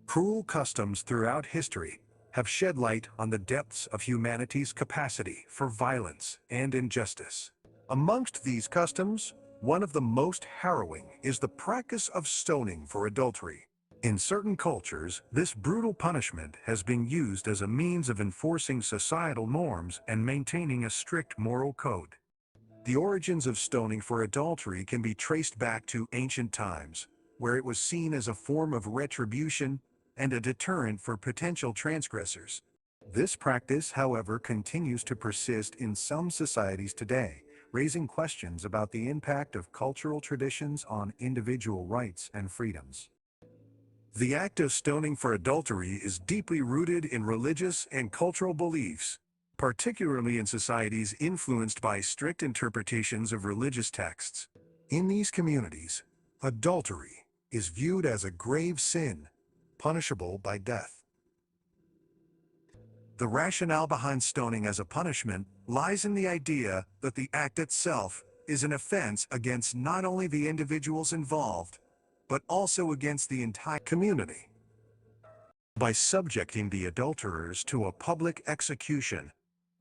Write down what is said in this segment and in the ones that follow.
Cruel customs throughout history have shed light on the depths of humanity's capacity for violence and injustice. Amongst these customs, one of the most harrowing is the practice of stoning for adultery. In certain cultures, this brutal punishment has been used as a means of enforcing societal norms and maintaining a strict moral code. The origins of stoning for adultery can be traced back to ancient times, where it was seen as a form of retribution and a deterrent for potential transgressors. This practice, however, continues to persist in some societies today, raising questions about the impact of cultural traditions on individual rights and freedoms. The act of stoning for adultery is deeply rooted in religious and cultural beliefs, particularly in societies influenced by strict interpretations of religious texts. In these communities, adultery is viewed as a grave sin, punishable by death. The rationale behind stoning as a punishment lies in the idea that the act itself is an offense against not only the individuals involved, but also against the entire community. By subjecting the adulterers to a public execution,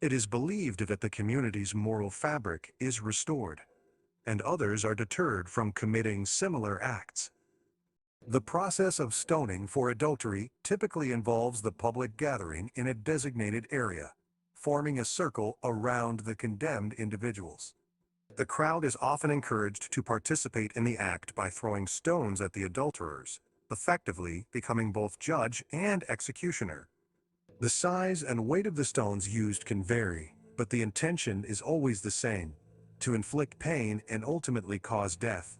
it is believed that the community's moral fabric is restored, and others are deterred from committing similar acts. The process of stoning for adultery typically involves the public gathering in a designated area, forming a circle around the condemned individuals. The crowd is often encouraged to participate in the act by throwing stones at the adulterers, effectively becoming both judge and executioner. The size and weight of the stones used can vary, but the intention is always the same: to inflict pain and ultimately cause death.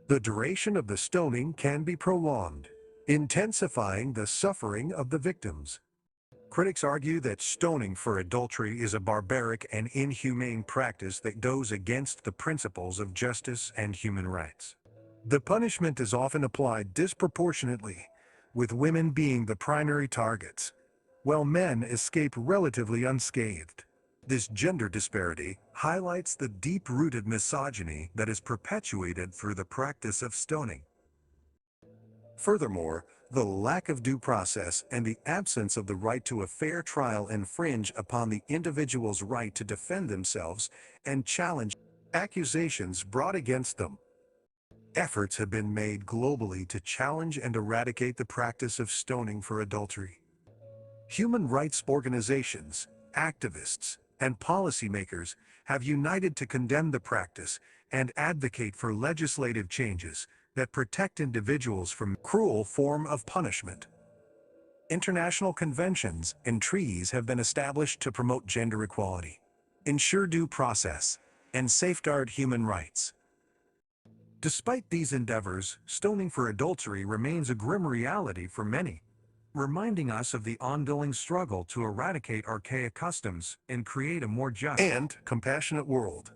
The duration of the stoning can be prolonged, intensifying the suffering of the victims. Critics argue that stoning for adultery is a barbaric and inhumane practice that goes against the principles of justice and human rights. The punishment is often applied disproportionately, with women being the primary targets, while men escape relatively unscathed. This gender disparity highlights the deep-rooted misogyny that is perpetuated through the practice of stoning. Furthermore, the lack of due process and the absence of the right to a fair trial infringe upon the individual's right to defend themselves and challenge accusations brought against them. Efforts have been made globally to challenge and eradicate the practice of stoning for adultery. Human rights organizations, activists, and policymakers have united to condemn the practice and advocate for legislative changes that protect individuals from cruel form of punishment. International conventions and treaties have been established to promote gender equality, ensure due process, and safeguard human rights. Despite these endeavors, stoning for adultery remains a grim reality for many, reminding us of the ongoing struggle to eradicate archaic customs and create a more just and compassionate world.